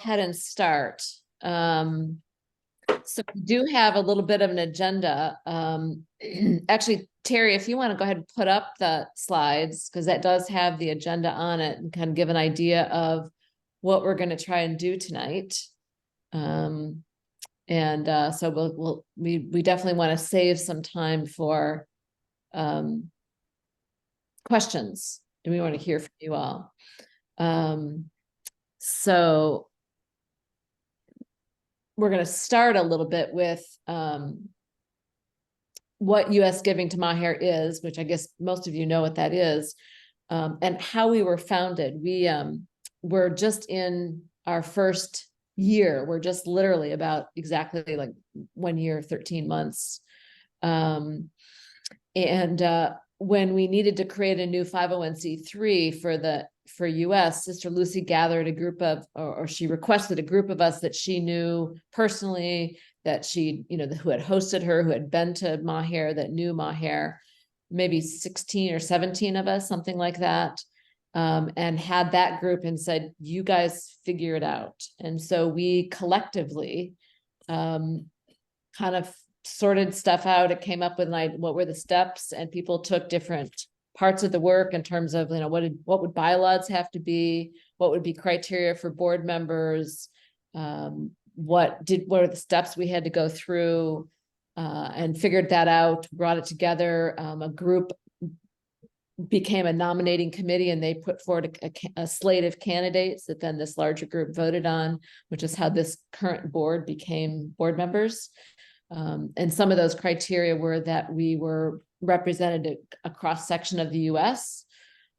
ahead and start. So we do have a little bit of an agenda. Actually, Terry, if you want to go ahead and put up the slides, because that does have the agenda on it and kind of give an idea of what we're going to try and do tonight. So we definitely want to save some time for questions, and we want to hear from you all. So we're going to start a little bit with what U.S. Giving to Maher is, which I guess most of you know what that is, and how we were founded. We're just in our first year. We're just literally about exactly like 1 year, 13 months. When we needed to create a new 501c3 for US, Sister Lucy gathered a group of, or she requested a group of us that she knew personally, that she, who had hosted her, who had been to Maher, that knew Maher, maybe 16 or 17 of us, something like that, and had that group and said, you guys figure it out. And so we collectively kind of sorted stuff out. It came up with what were the steps, and people took different parts of the work in terms of, what would bylaws have to be, what would be criteria for board members, what are the steps we had to go through, and figured that out, brought it together. A group became a nominating committee, and they put forward a slate of candidates that then this larger group voted on, which is how this current board became board members. And some of those criteria were that we were represented a cross section of the US,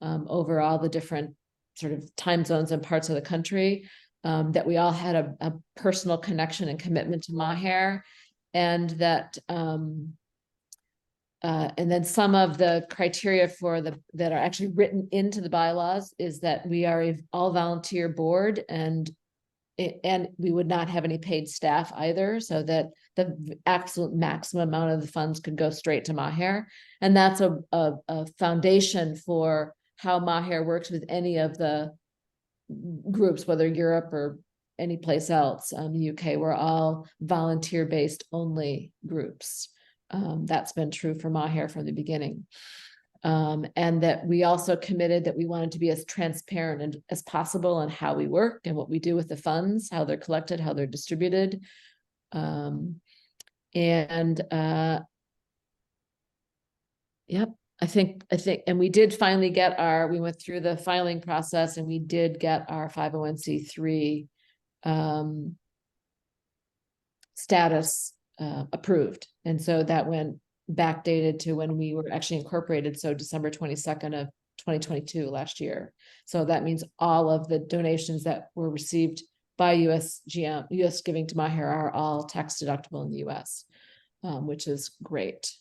over all the different sort of time zones and parts of the country, that we all had a personal connection and commitment to Maher, and that and then some of the criteria that are actually written into the bylaws is that we are an all volunteer board, and we would not have any paid staff either, so that the absolute maximum amount of the funds could go straight to Maher. And that's a foundation for how Maher works with any of the groups, whether Europe or any place else. The UK, we're all volunteer-based only groups. That's been true for Maher from the beginning. And that we also committed that we wanted to be as transparent as possible on how we work and what we do with the funds, how they're collected, how they're distributed. Yep, I think, and we did finally we went through the filing process, and we did get our 501c3 status approved. And so that went backdated to when we were actually incorporated, so December 22nd of 2022, last year. So that means all of the donations that were received by US Giving to Maher are all tax deductible in the US, which is great.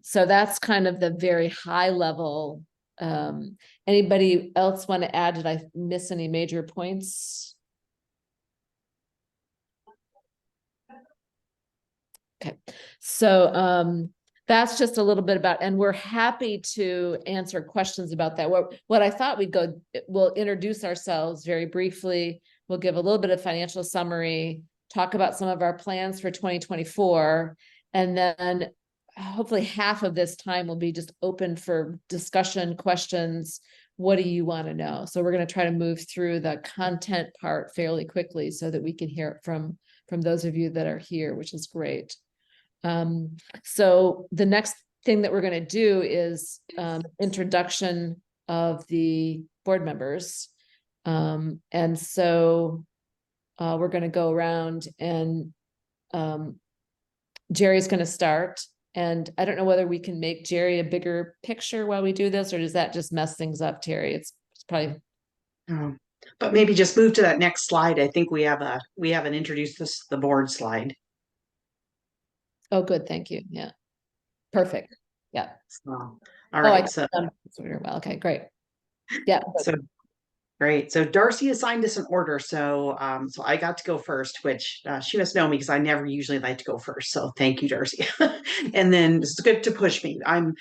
So that's kind of the very high level. Anybody else want to add? Did I miss any major points? Okay, so that's just a little bit about, and we're happy to answer questions about that. What I thought we'll introduce ourselves very briefly. We'll give a little bit of financial summary, talk about some of our plans for 2024, and then hopefully half of this time will be just open for discussion, questions. What do you want to know? So we're going to try to move through the content part fairly quickly so that we can hear it from those of you that are here, which is great. So the next thing that we're going to do is introduction of the board members. And so we're going to go around, and Jerry's going to start. And I don't know whether we can make Jerry a bigger picture while we do this, or does that just mess things up, Terry? It's probably. But maybe just move to that next slide. I think we have an introduce the board slide. Oh, good. Thank you. Yeah. Perfect. Yeah. So, all right. Well, okay, great. Yeah. So Great. So Darcy assigned us an order, so so I got to go first, which she must know me because I never usually like to go first. So thank you, Darcy. And then it's good to push me. I'm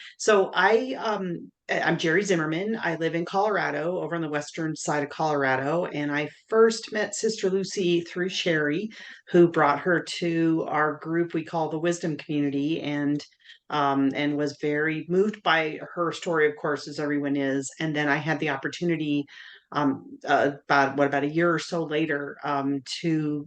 Jerry Zimmerman. I live in Colorado, over on the western side of Colorado, and I first met Sister Lucy through Sherry, who brought her to our group we call the Wisdom Community, and was very moved by her story, of course, as everyone is. And then I had the opportunity about a year or so later to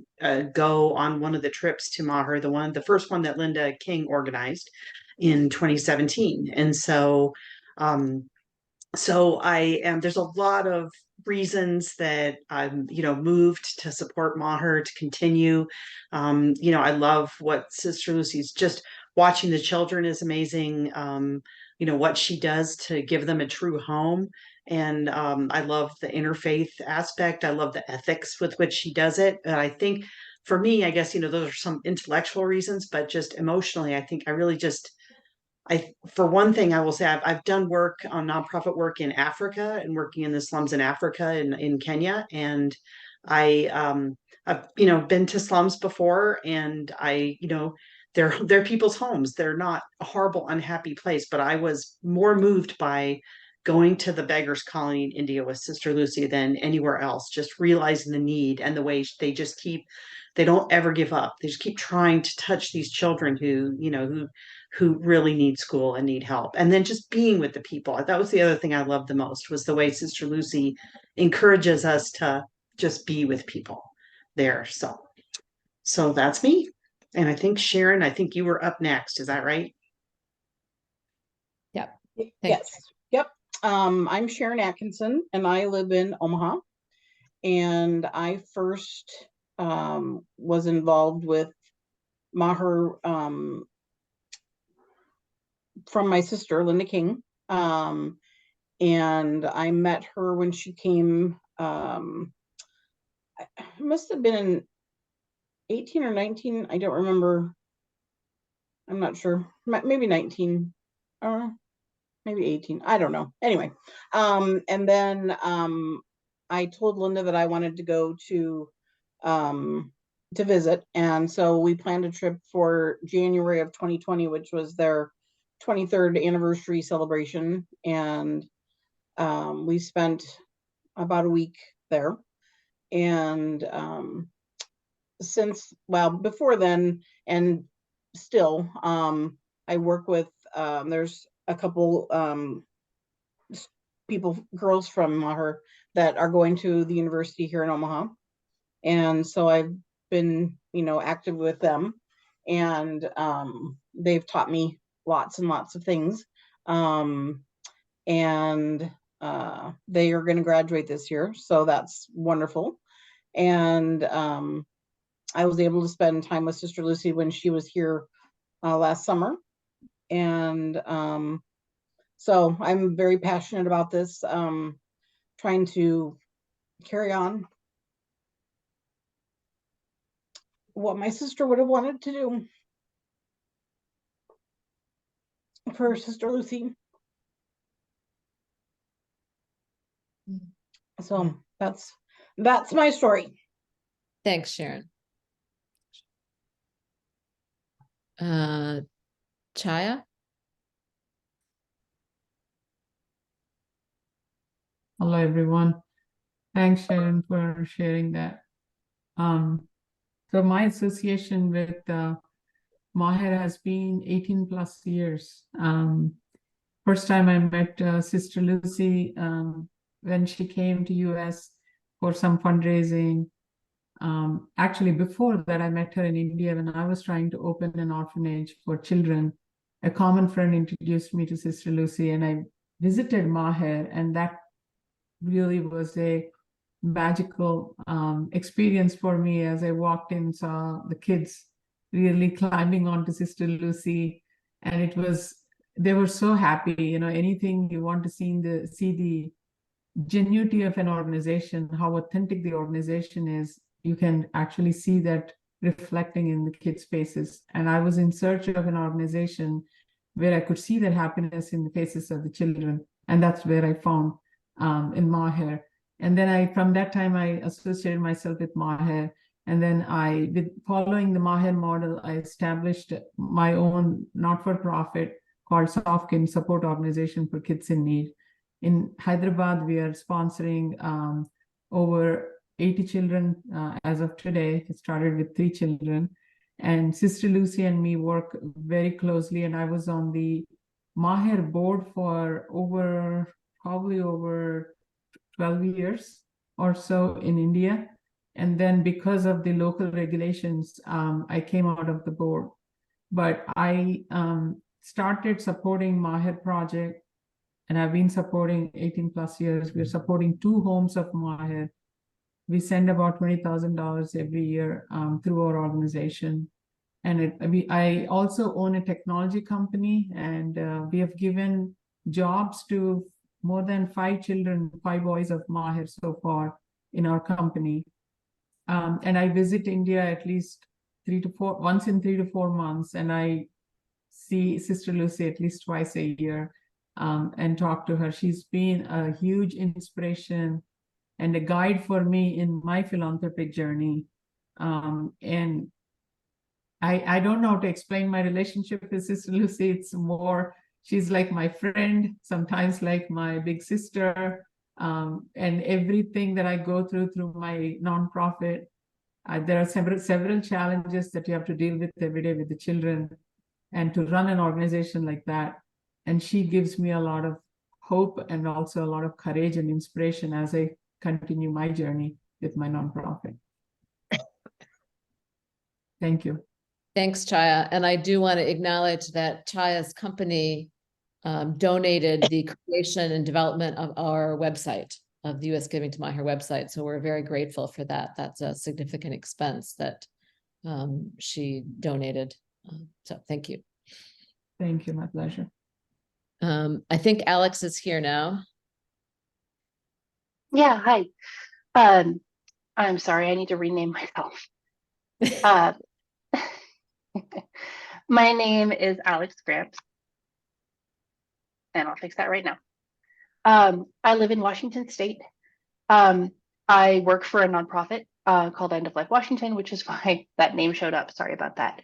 go on one of the trips to Maher, the first one that Linda King organized in 2017. And so I am, there's a lot of reasons that I'm, moved to support Maher to continue. I love what Sister Lucy's just watching the children is amazing. What she does to give them a true home. And I love the interfaith aspect. I love the ethics with which she does it. And I think for me, I guess, those are some intellectual reasons, but just emotionally, I think I really just, for one thing, I will say I've done work on nonprofit work in Africa and working in the slums in Africa in Kenya. And I've, been to slums before, and they're people's homes. They're not a horrible, unhappy place, but I was more moved by going to the beggars colony in India with Sister Lucy than anywhere else, just realizing the need and the way they don't ever give up. They just keep trying to touch these children who really need school and need help. And then just being with the people. That was the other thing I loved the most, was the way Sister Lucy encourages us to just be with people there. So that's me. And I think Sharon, I think you were up next. Is that right? Yep. Yes. Yep. I'm Sharon Atkinson, and I live in Omaha. And I first was involved with Maher from my sister, Linda King. And I met her when she came, must have been in 18 or 19. I don't remember. I'm not sure. Maybe 19 or maybe 18. I don't know. Anyway, and then I told Linda that I wanted to go to visit. And so we planned a trip for January of 2020, which was their 23rd anniversary celebration. And we spent about a week there. And before then, and still, I work with, there's a couple girls from Maher that are going to the university here in Omaha. And so I've been, active with them, and they've taught me lots and lots of things. And they are going to graduate this year, so that's wonderful. And I was able to spend time with Sister Lucy when she was here last summer. And so I'm very passionate about this, trying to carry on what my sister would have wanted to do for Sister Lucy. So that's my story. Thanks, Sharon. Chaya? Hello, everyone. Thanks, Sharon, for sharing that. So my association with Maher has been 18 plus years. First time I met Sister Lucy when she came to US for some fundraising. Actually, before that, I met her in India when I was trying to open an orphanage for children. A common friend introduced me to Sister Lucy, and I visited Maher, and that really was a magical experience for me as I walked in, saw the kids really climbing onto Sister Lucy, and they were so happy. Anything you want to see the genuinity of an organization, how authentic the organization is, you can actually see that reflecting in the kids' faces. And I was in search of an organization where I could see that happiness in the faces of the children, and that's where I found in Maher. And then from that time, I associated myself with Maher. And then following the Maher model, I established my own not-for-profit called Softkin Support Organization for Kids in Need. In Hyderabad, we are sponsoring over 80 children as of today. It started with 3 children. And Sister Lucy and me work very closely. And I was on the Maher board for probably over 12 years or so in India. And then because of the local regulations, I came out of the board. But I started supporting Maher project, and I've been supporting 18 plus years. We're supporting 2 homes of Maher. We send about $20,000 every year through our organization. And I also own a technology company, and we have given jobs to more than 5 children, 5 boys of Maher so far in our company. And I visit India at least once in 3 to 4 months, and I see Sister Lucy at least twice a year and talk to her. She's been a huge inspiration and a guide for me in my philanthropic journey. And I don't know how to explain my relationship with Sister Lucy. It's more, she's like my friend, sometimes like my big sister. And everything that I go through my nonprofit, there are several challenges that you have to deal with every day with the children, and to run an organization like that. And she gives me a lot of hope and also a lot of courage and inspiration as I continue my journey with my nonprofit. Thank you. Thanks, Chaya. And I do want to acknowledge that Chaya's company donated the creation and development of our website, of the U.S. Giving to Maher website. So we're very grateful for that. That's a significant expense that she donated. So thank you. Thank you. My pleasure. I think Alex is here now. Yeah, hi. I'm sorry, I need to rename myself. My name is Alex Gramps, and I'll fix that right now. I live in Washington State. I work for a nonprofit called End of Life Washington, which is why that name showed up. Sorry about that.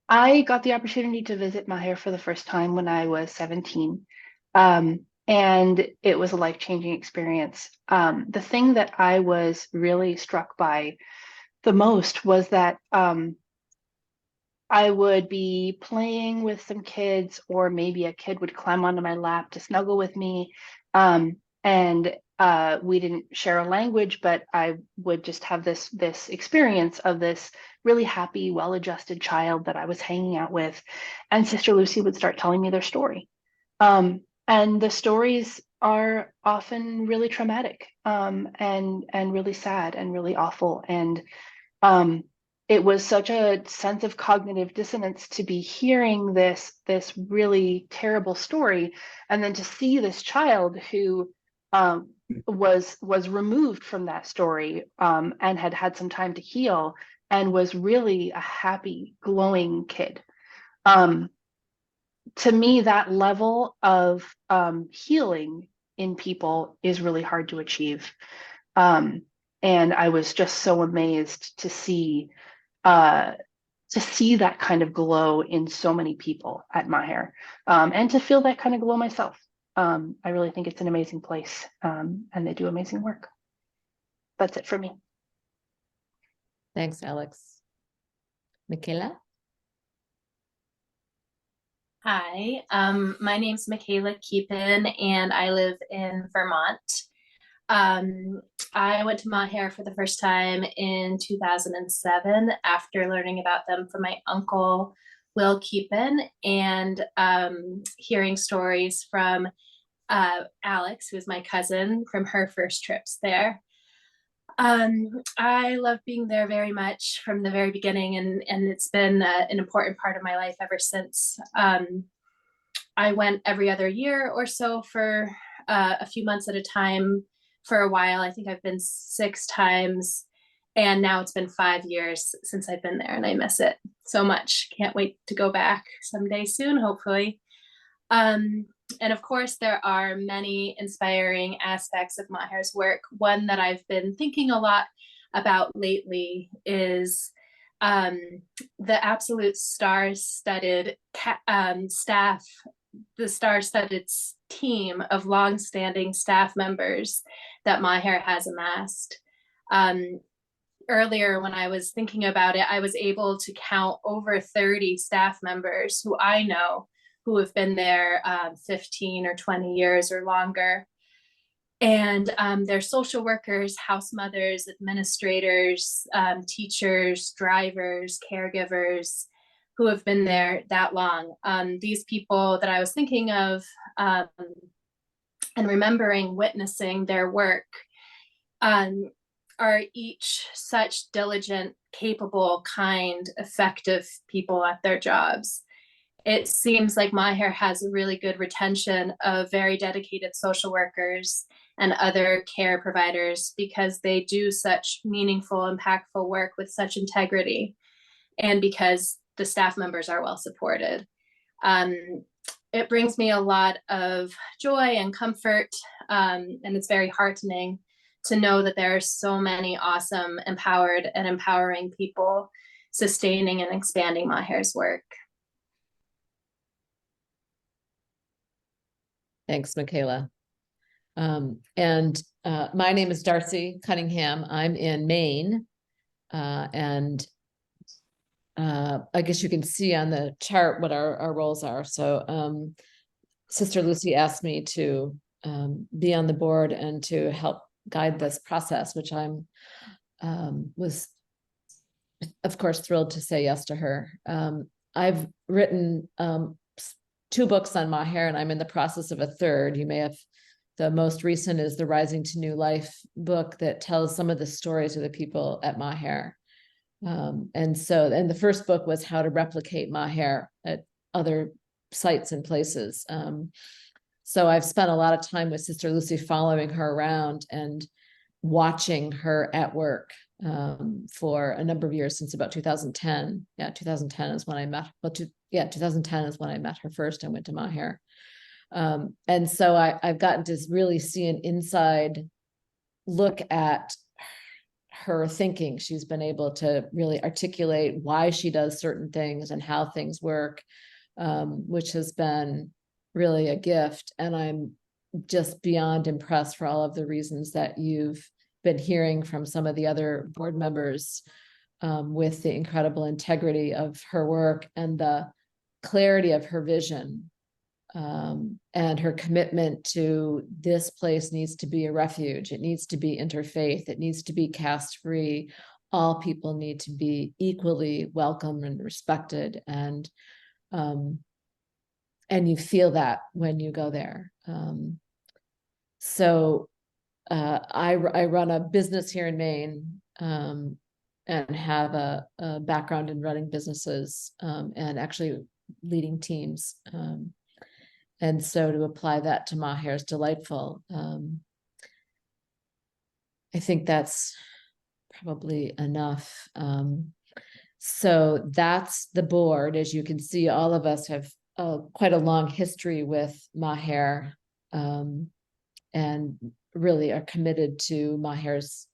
I got the opportunity to visit Maher for the first time when I was 17. And it was a life-changing experience. The thing that I was really struck by the most was that I would be playing with some kids, or maybe a kid would climb onto my lap to snuggle with me. And we didn't share a language, but I would just have this experience of this really happy, well-adjusted child that I was hanging out with. And Sister Lucy would start telling me their story. And the stories are often really traumatic and really sad and really awful. And it was such a sense of cognitive dissonance to be hearing this really terrible story, and then to see this child who was removed from that story and had some time to heal, and was really a happy, glowing kid. To me, that level of healing in people is really hard to achieve. And I was just so amazed to see that kind of glow in so many people at Maher, and to feel that kind of glow myself. I really think it's an amazing place, and they do amazing work. That's it for me. Thanks, Alex. Michaela? Hi, my name's Michaela Keepin, and I live in Vermont. I went to Maher for the first time in 2007 after learning about them from my uncle, Will Keepin, and hearing stories from Alex, who's my cousin, from her first trips there. I love being there very much from the very beginning, and it's been an important part of my life ever since. I went every other year or so for a few months at a time for a while. I think I've been 6 times, and now it's been 5 years since I've been there, and I miss it so much. Can't wait to go back someday soon, hopefully. and of course, there are many inspiring aspects of Maher's work. One that I've been thinking a lot about lately is the absolute star-studded staff, the star-studded team of longstanding staff members that Maher has amassed. Earlier, when I was thinking about it, I was able to count over 30 staff members who I know who have been there 15 or 20 years or longer. And they're social workers, house mothers, administrators, teachers, drivers, caregivers who have been there that long. These people that I was thinking of and remembering witnessing their work are each such diligent, capable, kind, effective people at their jobs. It seems like Maher has a really good retention of very dedicated social workers and other care providers because they do such meaningful, impactful work with such integrity, and because the staff members are well supported. It brings me a lot of joy and comfort, and it's very heartening to know that there are so many awesome, empowered, and empowering people sustaining and expanding Maher's work. Thanks, Michaela. My name is Darcy Cunningham. I'm in Maine. I guess you can see on the chart what our roles are. So Sister Lucy asked me to be on the board and to help guide this process, which I'm was, of course, thrilled to say yes to her. I've written 2 books on Maher, and I'm in the process of a third. You may have, the most recent is the Rising to New Life book that tells some of the stories of the people at Maher. And the first book was how to replicate Maher at other sites and places. So I've spent a lot of time with Sister Lucy following her around and watching her at work for a number of years, since about 2010. Yeah, 2010 is when I met, 2010 is when I met her first and went to Maher. And so I've gotten to really see an inside look at her thinking. She's been able to really articulate why she does certain things and how things work, which has been really a gift. And I'm just beyond impressed for all of the reasons that you've been hearing from some of the other board members, with the incredible integrity of her work and the clarity of her vision, and her commitment to this place needs to be a refuge. It needs to be interfaith. It needs to be caste free. All people need to be equally welcome and respected. And you feel that when you go there. I run a business here in Maine, and have a background in running businesses, and actually leading teams. And so to apply that to Maher is delightful. I think that's probably enough. So that's the board. As you can see, all of us have quite a long history with Maher, and really are committed to Maher's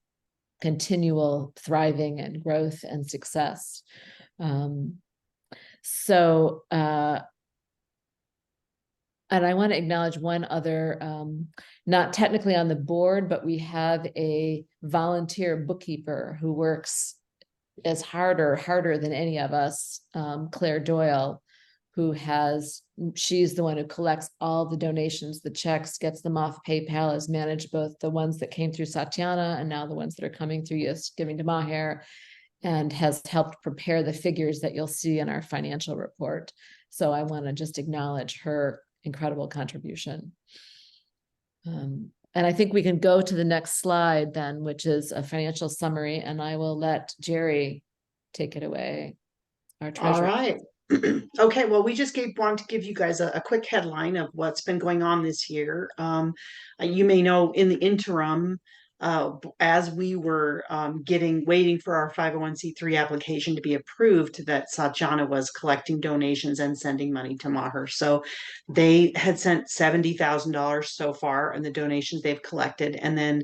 continual thriving and growth and success. And I want to acknowledge one other, not technically on the board, but we have a volunteer bookkeeper who works as harder than any of us, Claire Doyle, she's the one who collects all the donations, the checks, gets them off PayPal, has managed both the ones that came through Satyana and now the ones that are coming through US Giving to Maher, and has helped prepare the figures that you'll see in our financial report. So I want to just acknowledge her incredible contribution. And I think we can go to the next slide then, which is a financial summary, and I will let Jerry take it away, our treasurer. All right. Okay, well, we just want to give you guys a quick headline of what's been going on this year. You may know in the interim, as we were waiting for our 501c3 application to be approved, that Satjana was collecting donations and sending money to Maher. So they had sent $70,000 so far in the donations they've collected. And then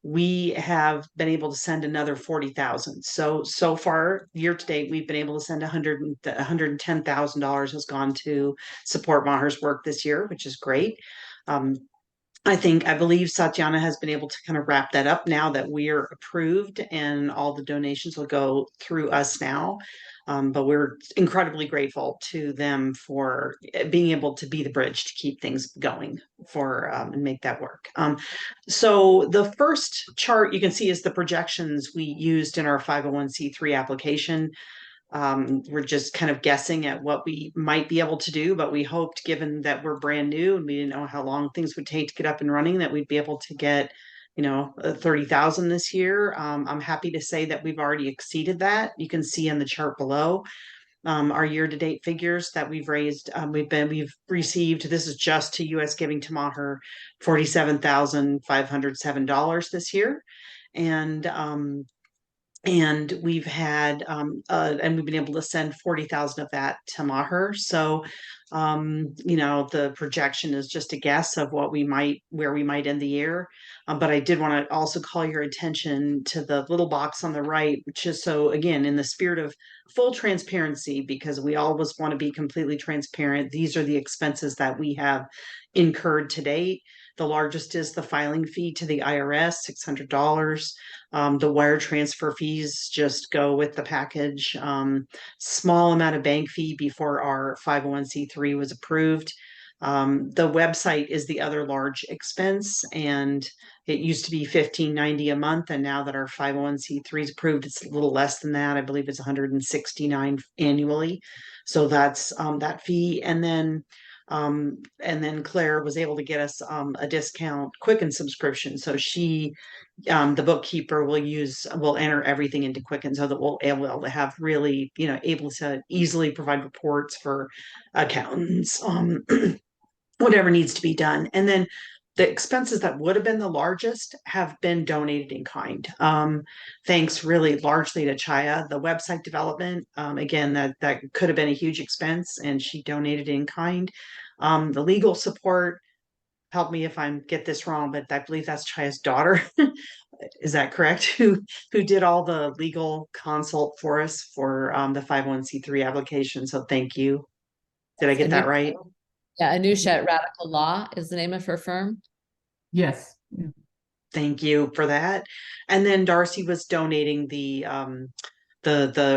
we have been able to send another 40,000. So far, year to date, we've been able to send $110,000 has gone to support Maher's work this year, which is great. I believe Satyana has been able to kind of wrap that up now that we are approved, and all the donations will go through us now. But we're incredibly grateful to them for being able to be the bridge to keep things going and make that work. So the first chart you can see is the projections we used in our 501c3 application. We're just kind of guessing at what we might be able to do, but we hoped, given that we're brand new and we didn't know how long things would take to get up and running, that we'd be able to get 30,000 this year. I'm happy to say that we've already exceeded that. You can see in the chart below our year-to-date figures that we've raised. We've received, this is just to U.S. giving to Maher, $47,507 this year. And we've had and we've been able to send 40,000 of that to Maher. So the projection is just a guess of where we might end the year. But I did want to also call your attention to the little box on the right, which is, so again, in the spirit of full transparency, because we always want to be completely transparent, these are the expenses that we have incurred to date. The largest is the filing fee to the IRS, $600. The wire transfer fees just go with the package. Small amount of bank fee before our 501c3 was approved. The website is the other large expense, and it used to be $15.90 a month, and now that our 501c3 is approved, it's a little less than that. I believe it's $169 annually. So that's that fee. And then Claire was able to get us a discount Quicken subscription. So the bookkeeper will enter everything into Quicken so that we'll able to have really, able to easily provide reports for accountants, whatever needs to be done. And then the expenses that would have been the largest have been donated in kind. Thanks really largely to Chaya. The website development, again, that could have been a huge expense, and she donated in kind. The legal support, help me if I get this wrong, but I believe that's Chaya's daughter. Is that correct? Who did all the legal consult for us for the 501c3 application. So thank you. Did I get that right? Yeah, Anusha at Radical Law is the name of her firm. Yes. Yeah. Thank you for that. And then Darcy was donating the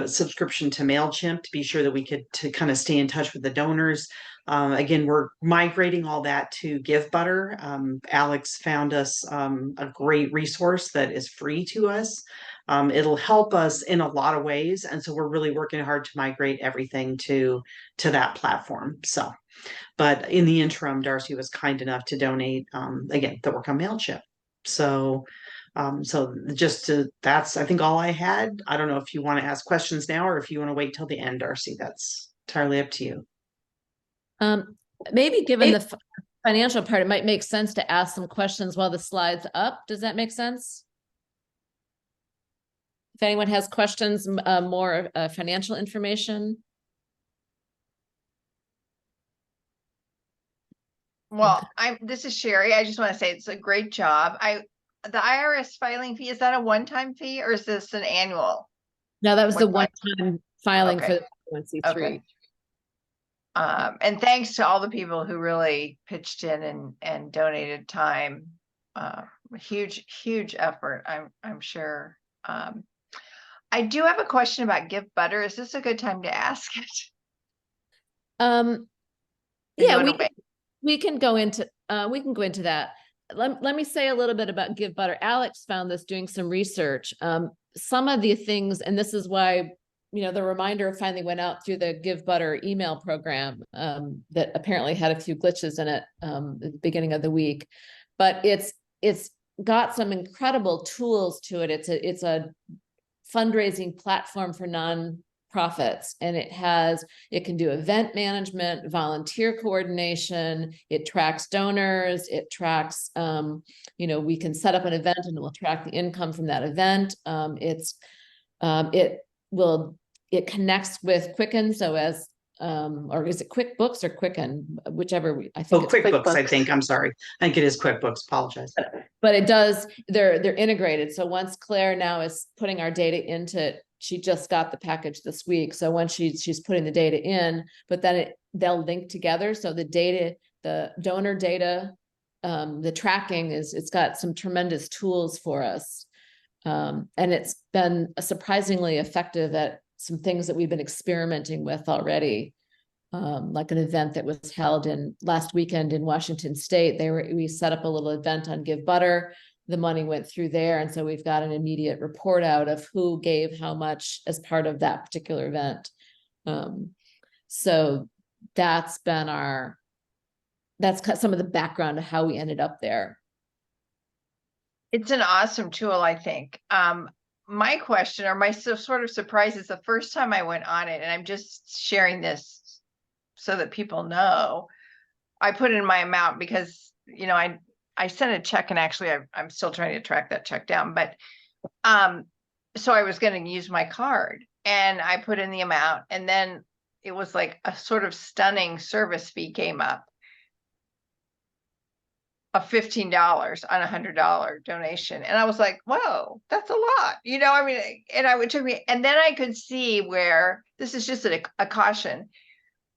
subscription to MailChimp to be sure that we could to kind of stay in touch with the donors. Again, we're migrating all that to GiveButter. Alex found us a great resource that is free to us. It'll help us in a lot of ways, and so we're really working hard to migrate everything to that platform. So, but in the interim, Darcy was kind enough to donate again the work on MailChimp. So that's I think all I had. I don't know if you want to ask questions now or if you want to wait till the end, Darcy. That's entirely up to you. Maybe given the financial part, it might make sense to ask some questions while the slide's up. Does that make sense? If anyone has questions, more financial information. Well, this is Sherry. I just want to say it's a great job. The IRS filing fee, is that a one-time fee or is this an annual? No, that was the one-time filing for the 501c3. Okay. And thanks to all the people who really pitched in and donated time. Huge effort, I'm sure. I do have a question about GiveButter. Is this a good time to ask it? Yeah, we can go into that. Let me say a little bit about GiveButter. Alex found this doing some research. Some of the things, and this is why the reminder finally went out through the GiveButter email program that apparently had a few glitches in it at the beginning of the week, but it's got some incredible tools to it. It's a fundraising platform for profits, and it can do event management, volunteer coordination, it tracks donors, it tracks, we can set up an event and it will track the income from that event. It connects with Quicken, so as or is it QuickBooks or Quicken, whichever I think it's QuickBooks, I QuickBooks. think. I'm sorry. I think it is QuickBooks. Apologize. but it does, they're integrated. So once Claire now is putting our data into, she just got the package this week. So once she's putting the data in, but then they'll link together. So the data, the donor data, the tracking it's got some tremendous tools for us. And it's been surprisingly effective at some things that we've been experimenting with already. Like an event that was held last weekend in Washington State. We set up a little event on Give Butter. The money went through there. And so we've got an immediate report out of who gave how much as part of that particular event. So that's been that's some of the background of how we ended up there. It's an awesome tool, I think. My question, or my sort of surprise, is the first time I went on it, and I'm just sharing this so that people know, I put in my amount because, I sent a check, and actually I'm still trying to track that check down, but so I was going to use my card, and I put in the amount, and then it was like a sort of stunning service fee came up of $15 on $100 donation. And I was like, whoa, that's a lot, and then I could see where this is just a caution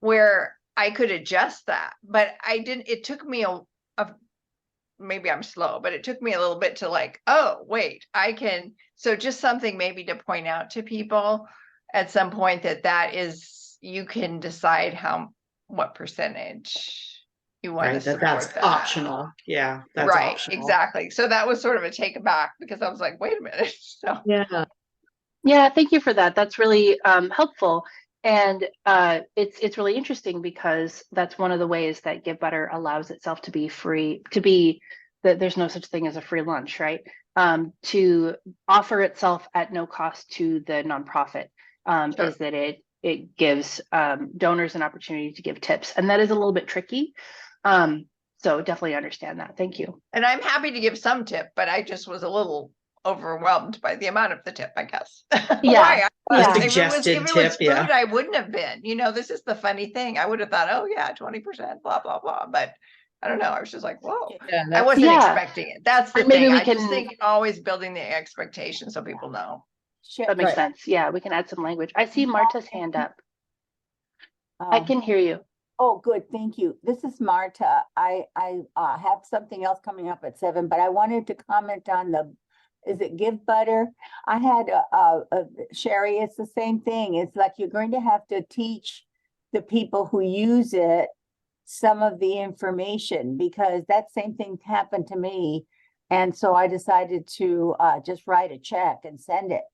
where I could adjust that, but I didn't. It took me maybe I'm slow, but it took me a little bit to like, oh, wait, I can. So just something maybe to point out to people at some point that is, you can decide what percentage you want to support that's that. optional. Yeah, that's right, optional. exactly. So that was sort of a take aback because I was like, wait a minute. So Yeah, thank you for that. That's really helpful. And it's really interesting because that's one of the ways that Give Butter allows itself to be free, that there's no such thing as a free lunch, right? To offer itself at no cost to the nonprofit, Sure. is that it gives donors an opportunity to give tips, and that is a little bit tricky. So definitely understand that. Thank you. And I'm happy to give some tip, but I just was a little overwhelmed by the amount of the tip, I guess. Yeah. Why? Yeah. Suggested if it was tip, food, I wouldn't have been. This is the funny thing. I would have thought, oh yeah, 20%, blah, blah, blah. But I don't know. I was just like, whoa. I wasn't expecting it. That's the Maybe thing. we I just can- think always building the expectation so people know. That makes Right. sense. Yeah, we can add some language. I see Marta's hand up. I can hear you. Oh, good, thank you. This is Marta. I have something else coming up at 7, but I wanted to comment on is it Give Butter? I had Sherry, it's the same thing. It's like you're going to have to teach the people who use it some of the information, because that same thing happened to me. And so I decided to just write a check and send it.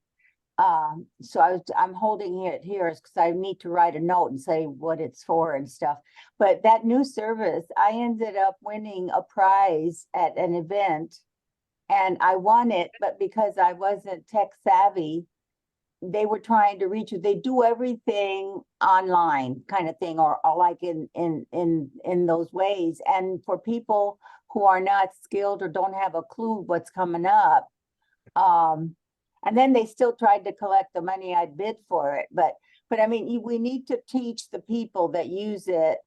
So I'm holding it here because I need to write a note and say what it's for and stuff. But that new service, I ended up winning a prize at an event, and I won it, but because I wasn't tech savvy, they were trying to reach you. They do everything online kind of thing, or like in those ways. And for people who are not skilled or don't have a clue what's coming up, and then they still tried to collect the money I'd bid for it. But I mean, we need to teach the people that use it,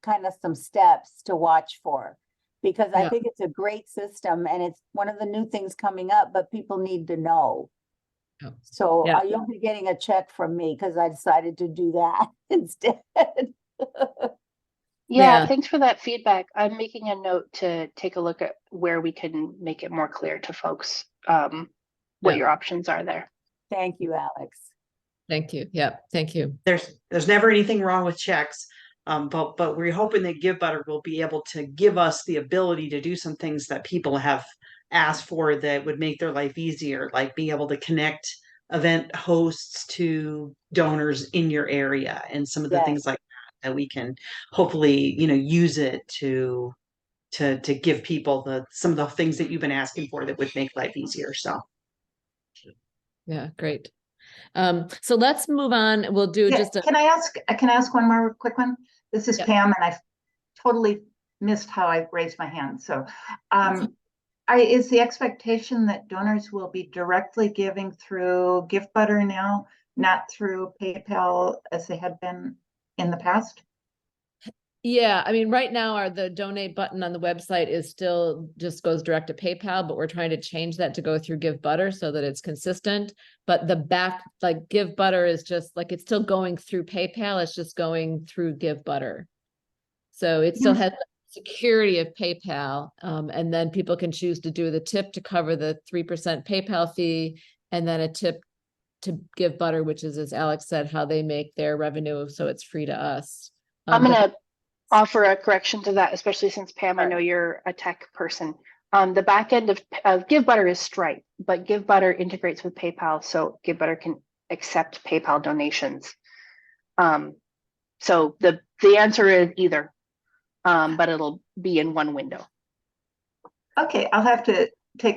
kind of some steps to watch for, because I think it's a great system and it's one of the new things coming up, but people need to know. Yeah. So you'll be getting a check from me because I decided to do that instead. Yeah, thanks for that feedback. I'm making a note to take a look at where we can make it more clear to folks what your options are there. Thank you, Alex. Thank you. Yeah, thank you. There's never anything wrong with checks. But we're hoping that Give Butter will be able to give us the ability to do some things that people have asked for that would make their life easier, like being able to connect event hosts to donors in your area and some of the things like that we can hopefully, use it to give people some of the things that you've been asking for that would make life easier. So. Yeah, great. So let's move on. We'll do Yeah, just a, can I ask one more quick one? This is Yep. Pam, and I totally missed how I raised my hand. So, is the expectation that donors will be directly giving through Gift Butter now, not through PayPal as they had been in the past? yeah, I mean, right now the donate button on the website is still just goes direct to PayPal, but we're trying to change that to go through Give Butter so that it's consistent. But the back, like Give Butter is just like, it's still going through PayPal. It's just going through Give Butter. So it still has the security of PayPal. And then people can choose to do the tip to cover the 3% PayPal fee, and then a tip to Give Butter, which is, as Alex said, how they make their revenue. So it's free to us. I'm But gonna offer a correction to that, especially since Pam, I know you're a tech person. The back end of Give Butter is Stripe, but Give Butter integrates with PayPal, so Give Butter can accept PayPal donations. So the answer is either, but it'll be in one window. Okay, I'll have to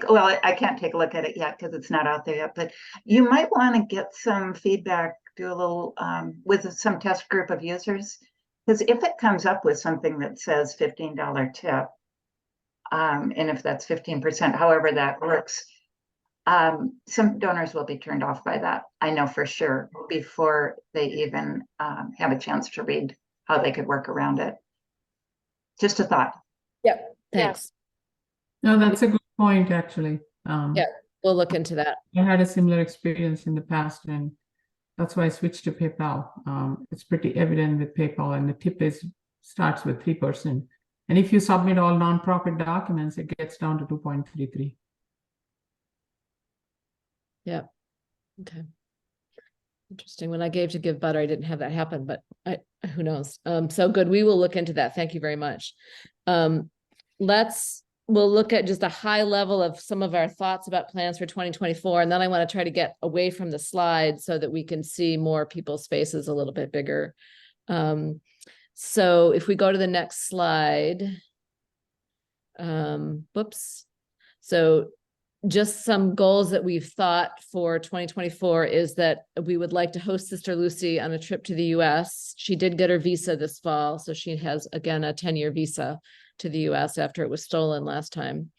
well, I can't take a look at it yet because it's not out there yet, but you might want to get some feedback, do a little with some test group of users. Because if it comes up with something that says $15 tip, and if that's 15%, however that works, some donors will be turned off by that. I know for sure before they even have a chance to read how they could work around it. Just a thought. Yep, thanks. No, that's a good point, actually. Yeah, we'll look into that. I had a similar experience in the past, and that's why I switched to PayPal. It's pretty evident with PayPal, and the tip starts with 3%. And if you submit all nonprofit documents, it gets down to 2.33. Yeah. Okay. Interesting. When I gave to Give Butter, I didn't have that happen, but who knows? So good. We will look into that. Thank you very much. We'll look at just a high level of some of our thoughts about plans for 2024. And then I want to try to get away from the slide so that we can see more people's faces a little bit bigger. So if we go to the next slide, whoops. So just some goals that we've thought for 2024 is that we would like to host Sister Lucy on a trip to the US. She did get her visa this fall, so she has, again, a 10-year visa to the US after it was stolen last time.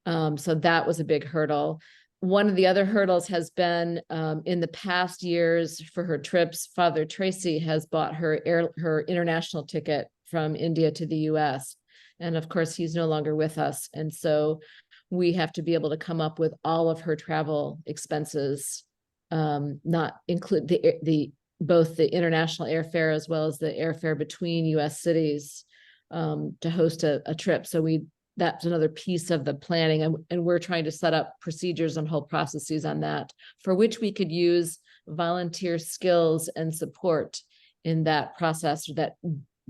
So that was a big hurdle. One of the other hurdles has been in the past years for her trips, Father Tracy has bought her international ticket from India to the US. And of course, he's no longer with us. And so we have to be able to come up with all of her travel expenses, not include both the international airfare as well as the airfare between US cities to host a trip. So that's another piece of the planning. And we're trying to set up procedures and whole processes on that, for which we could use volunteer skills and support in that process, that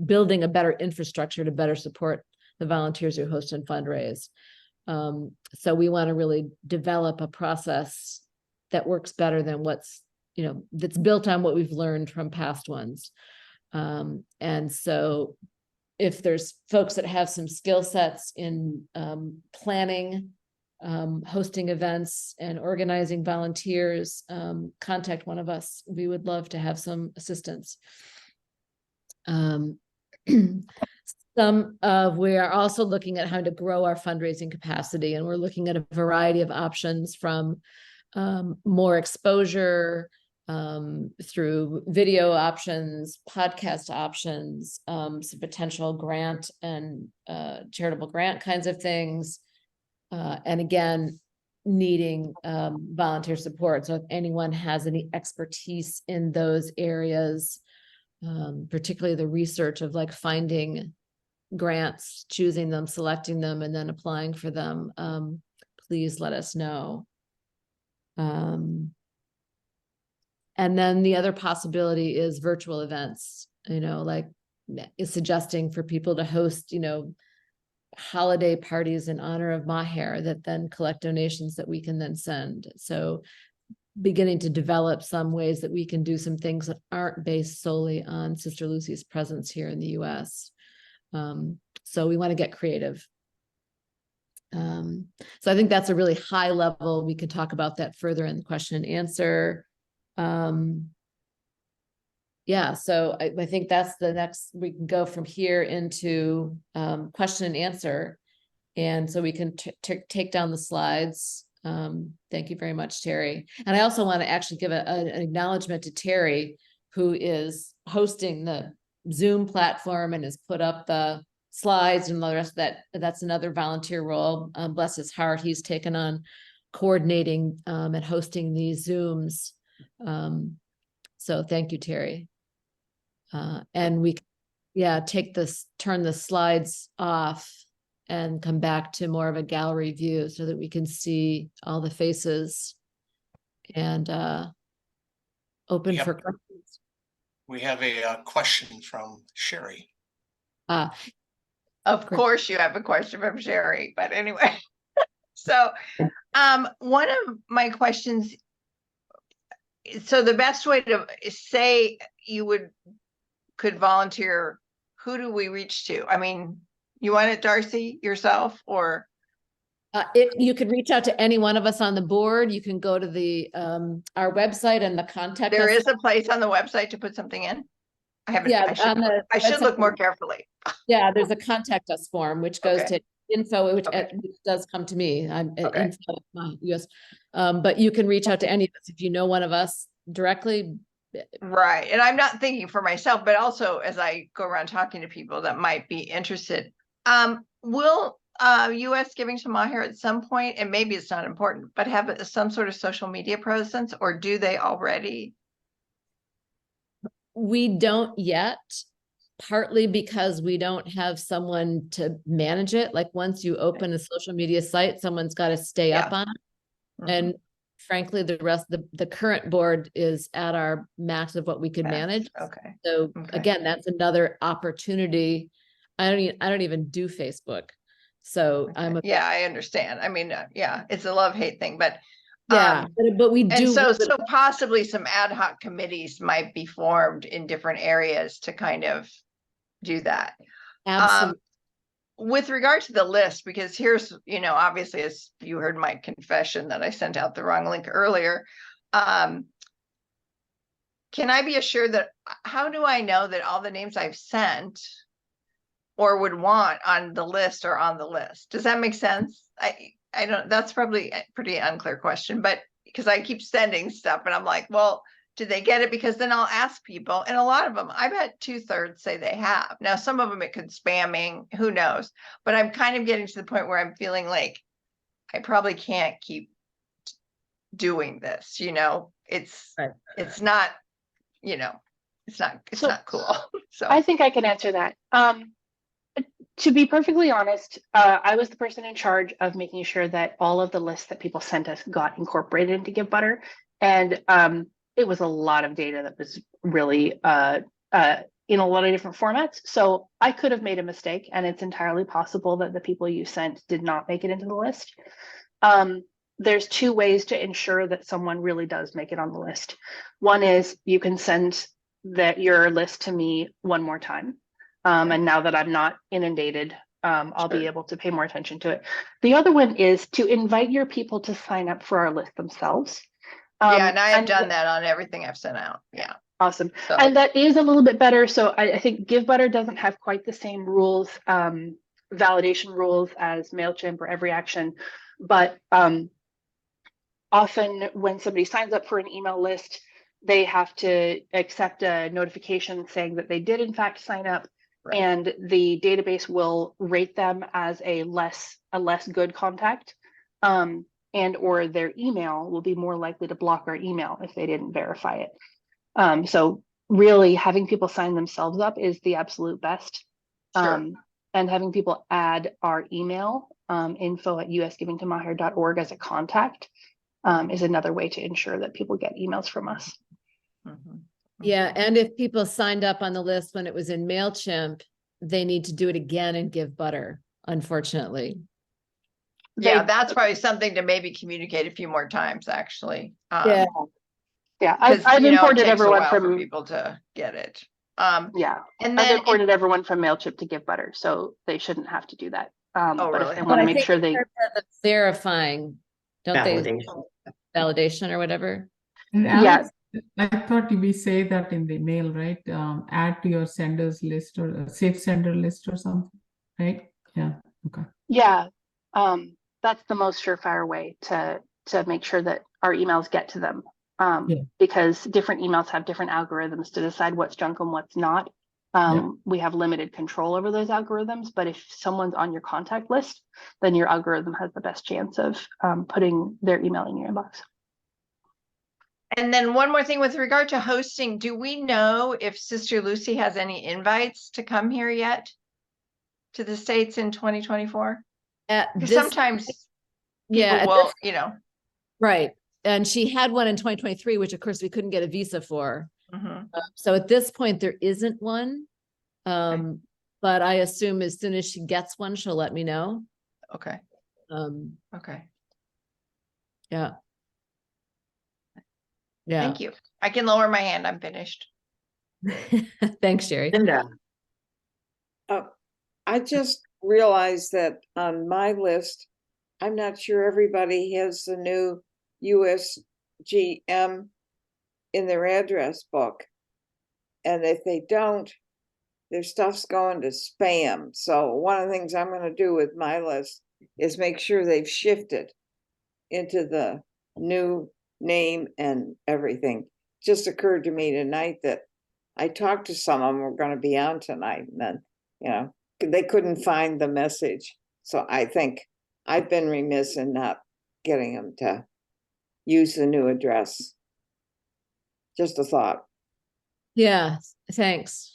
building a better infrastructure to better support the volunteers who host and fundraise. So we want to really develop a process that works better than that's built on what we've learned from past ones. And so if there's folks that have some skill sets in planning, hosting events and organizing volunteers, contact one of us. We would love to have some assistance. We are also looking at how to grow our fundraising capacity, and we're looking at a variety of options, from more exposure through video options, podcast options, some potential grant and charitable grant kinds of things. And again, needing volunteer support. So if anyone has any expertise in those areas, particularly the research of like finding grants, choosing them, selecting them, and then applying for them, please let us know. And then the other possibility is virtual events, like is suggesting for people to host, holiday parties in honor of Maher that then collect donations that we can then send. So beginning to develop some ways that we can do some things that aren't based solely on Sister Lucy's presence here in the US. So we want to get creative. So I think that's a really high level. We could talk about that further in the question and answer. Yeah, so I think that's the next, we can go from here into question and answer. And so we can take down the slides. Thank you very much, Terry. And I also want to actually give an acknowledgement to Terry, who is hosting the Zoom platform and has put up the slides and the rest of that. That's another volunteer role. Bless his heart, he's taken on coordinating and hosting these Zooms. So thank you, Terry. And we, yeah, turn the slides off and come back to more of a gallery view so that we can see all the faces and open Yep. for questions. We have a question from Sherry. Of course you have a question from Sherry, but anyway. So one of my questions, so the best way to say you could volunteer, who do we reach to? I mean, you want it, Darcy, yourself, or? You could reach out to any one of us on the board. You can go to the our website and the contact There us. is a place on the website to put something in? I haven't, Yeah, I should look more carefully. Yeah, there's a contact us form, which goes Okay. to info, which does come to me. I'm at info at my US. But you can reach out to any of us if you know one of us directly. Right. And I'm not thinking for myself, but also as I go around talking to people that might be interested. Will US Giving to Maher at some point, and maybe it's not important, but have some sort of social media presence, or do they already? We don't yet, partly because we don't have someone to manage it. Like once you open a social media site, someone's got to stay up on it. Mhm. And frankly, the rest, the current board is at our max of what we could manage. Okay. So Okay. again, that's another opportunity. I don't even do Facebook. So I'm Yeah, I understand. I mean, yeah, it's a love-hate thing, but yeah, but we and do. so possibly some ad hoc committees might be formed in different areas to kind of do that. Absolutely. With regard to the list, because here's, obviously, as you heard my confession that I sent out the wrong link earlier. Can I be assured that, how do I know that all the names I've sent or would want on the list are on the list? Does that make sense? I don't, that's probably a pretty unclear question, but because I keep sending stuff and I'm like, well, did they get it? Because then I'll ask people, and a lot of them, I bet 2/3 say they have. Now, some of them it could spamming, who knows? But I'm kind of getting to the point where I'm feeling like I probably can't keep doing this. It's Right. it's not, it's not cool. So I think I can answer that. To be perfectly honest, I was the person in charge of making sure that all of the lists that people sent us got incorporated into Give Butter. And it was a lot of data that was really in a lot of different formats. So I could have made a mistake, and it's entirely possible that the people you sent did not make it into the list. There's two ways to ensure that someone really does make it on the list. One is you can send your list to me one more time. And now that I'm not inundated, I'll be able to pay more attention to it. The other one is to invite your people to sign up for our list themselves. Yeah, and I have done that on everything I've sent out. Yeah. Awesome. So. And that is a little bit better. So I think Give Butter doesn't have quite the same rules, validation rules as MailChimp or Every Action. But often when somebody signs up for an email list, they have to accept a notification saying that they did in fact sign up. Right. And the database will rate them as a less good contact, and or their email will be more likely to block our email if they didn't verify it. So really having people sign themselves up is the absolute best. Sure. And having people add our email, info@usgivingtomaher.org as a contact, is another way to ensure that people get emails from us. Mm-hmm. Yeah, and if people signed up on the list when it was in MailChimp, they need to do it again and Give Butter, unfortunately. Yeah, that's probably something to maybe communicate a few more times, actually. Yeah. I've imported everyone for people to get it. And then I've imported everyone from MailChimp to Give Butter, so they shouldn't have to do that. But really? if they want to make sure the verifying, don't Validation. they? Validation or whatever. And Yes. I thought we say that in the mail, right? Add to your senders list or a safe sender list or something, right? Yeah, okay. Yeah, that's the most surefire way to make sure that our emails get to them. Yeah. Because different emails have different algorithms to decide what's junk and what's not. We have limited control over those algorithms, but if someone's on your contact list, then your algorithm has the best chance of putting their email in your inbox. And then one more thing with regard to hosting, do we know if Sister Lucy has any invites to come here yet? To the States in 2024? At Because this, sometimes yeah, people at will, this- you know. right. And she had one in 2023, which of course we couldn't get a visa for. Mhm. So at this point, there isn't one. But I assume as soon as she gets one, she'll let me know. Okay, okay. Yeah. Yeah. Thank you. I can lower my hand. I'm finished. Thanks, Sherry. Linda. I just realized that on my list, I'm not sure everybody has the new USGM in their address book. And if they don't, their stuff's going to spam. So one of the things I'm going to do with my list is make sure they've shifted into the new name and everything. Just occurred to me tonight that I talked to some of them were going to be on tonight, and then, you know, they couldn't find the message. So I think I've been remiss in not getting them to use the new address. Just a thought. Yeah, thanks.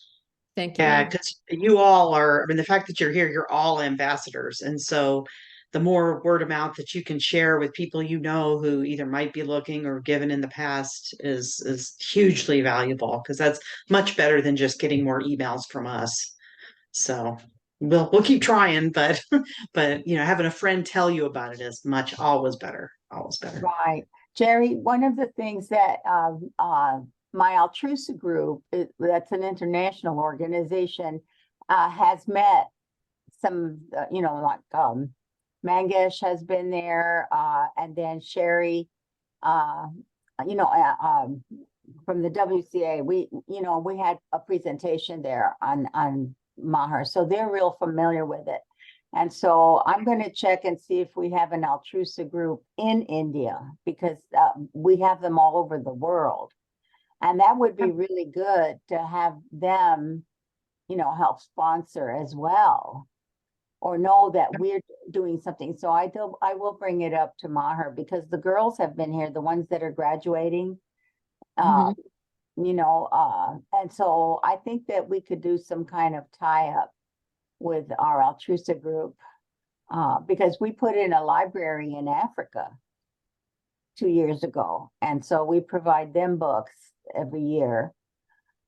Thank you. Yeah, because you all are, I mean, the fact that you're here, you're all ambassadors. And so the more word of mouth that you can share with people you know who either might be looking or given in the past is hugely valuable, because that's much better than just getting more emails from us. So we'll keep trying, but but you know, having a friend tell you about it is always better. Always better. Right. Jerry, one of the things that my Altrusa group, that's an international organization, has met some, you know, like Mangesh has been there, and then Sherry, you know, from the WCA, we had a presentation there on Maher, so they're real familiar with it. And so I'm going to check and see if we have an Altrusa group in India, because we have them all over the world. And that would be really good to have them, you know, help sponsor as well, or know that we're doing something. So I will bring it up to Maher, because the girls have been here, the ones that are graduating, you know, and so I think that we could do some kind of tie-up with our Altrusa group, because we put in a library in Africa 2 years ago. And so we provide them books every year.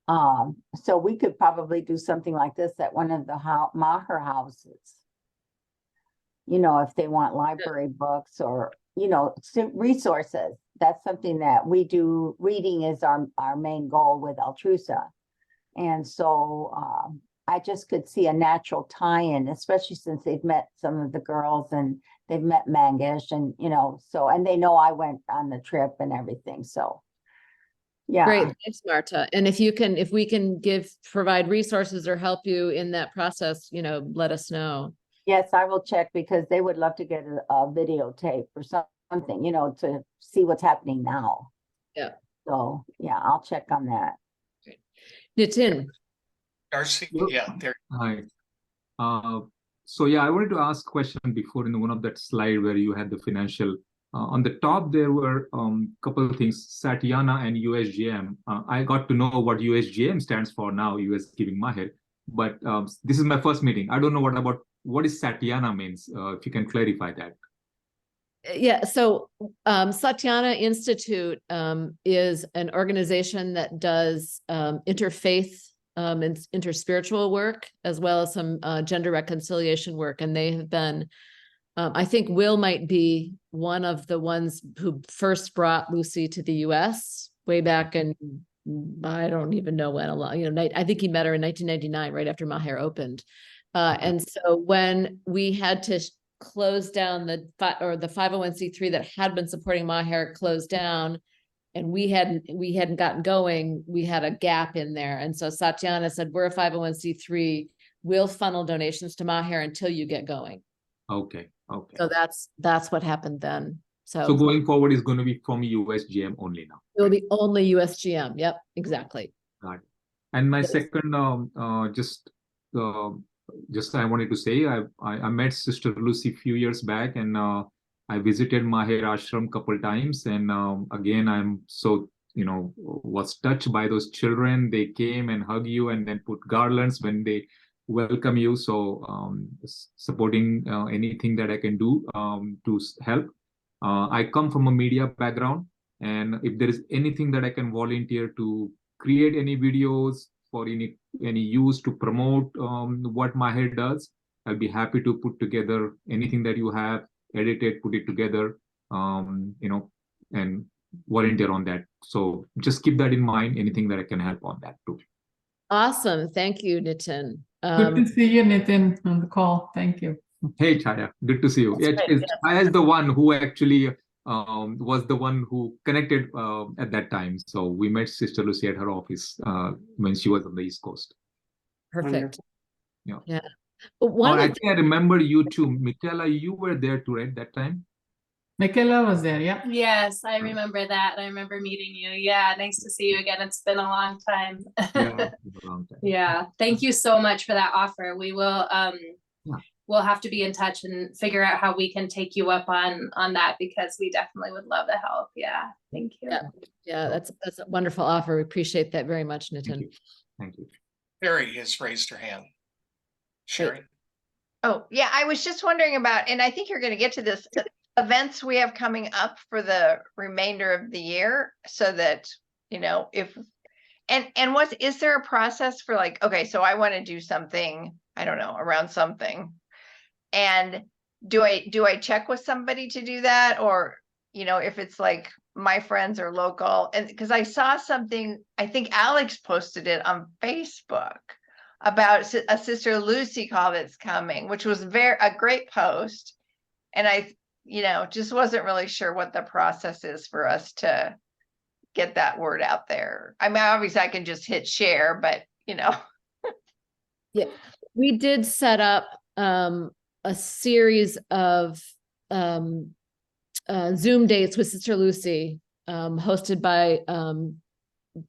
So we could probably do something like this at one of the Maher houses. You know, if they want library books or, you know, resources. That's something that we do. Reading is our main goal with Altrusa. And so I just could see a natural tie-in, especially since they've met some of the girls and they've met Mangesh, and, you know, so, and they know I went on the trip and everything. So, yeah. Great. Thanks, Marta. And if we can provide resources or help you in that process, you know, let us know. Yes, I will check, because they would love to get a videotape or something, you know, to see what's happening now. Yeah. So, yeah, I'll check on that. Nitin. Darcy, yeah, there. Hi. So yeah, I wanted to ask a question before in one of that slide where you had the financial. On the top, there were a couple of things, Satyana and USGM. I got to know what USGM stands for now, US Giving Maher. But this is my first meeting. I don't know what is Satyana means. If you can clarify that. Yeah, so Satyana Institute is an organization that does interfaith and interspiritual work, as well as some gender reconciliation work. And they have been, I think Will might be one of the ones who first brought Lucy to the US way back in, I don't even know when, I think he met her in 1999, right after Maher opened. And so when we had to close down the 501c3 that had been supporting Maher closed down, and we hadn't gotten going, we had a gap in there. And so Satyana said, we're a 501c3, we'll funnel donations to Maher until you get going. Okay. Okay. So that's what happened then. So going forward is going to be from USGM only now. It'll be only USGM. Yep, exactly. Got it. And my Yes. second, just I wanted to say, I met Sister Lucy a few years back, and I visited Maher Ashram couple times, and again, I'm so was touched by those children. They came and hug you, and then put garlands when they welcome you. So supporting anything that I can do to help. I come from a media background, and if there is anything that I can volunteer to create any videos for any use to promote what Maher does, I'll be happy to put together anything that you have, edit it, put it together, and volunteer on that. So just keep that in mind, anything that I can help on that too. Awesome. Thank you, Nitin. Good to see you, Nitin, on the call. Thank you. Hey, Chaya, good to see you. Yeah, Chaya is the one who actually was the one who connected at that time. So we met Sister Lucy at her office when she was on the East Coast. Perfect. Yeah. Yeah. But I think I remember you too. Michaela, you were there too, right, that time? Michaela was there, yeah. Yes, I remember that. I remember meeting you. Yeah, nice to see you again. It's been a long time. Yeah, it's a long time. Yeah, thank you so much for that offer. We will we'll have to be in touch and figure out how we can take you up on that, because we definitely would love the help. Yeah, thank you. Yeah, that's a wonderful offer. We appreciate that very much, Nitin. Thank you. Sherry has raised her hand. Sherry. Oh, yeah, I was just wondering about, and I think you're going to get to this, events we have coming up for the remainder of the year, so that, if, and is there a process for like, okay, so I want to do something, I don't know, around something. And do I check with somebody to do that? Or, if it's like my friends are local, and because I saw something, I think Alex posted it on Facebook about a Sister Lucy call that's coming, which was a great post. And I, just wasn't really sure what the process is for us to get that word out there. I mean, obviously I can just hit share, but Yeah, we did set up a series of Zoom dates with Sister Lucy, hosted by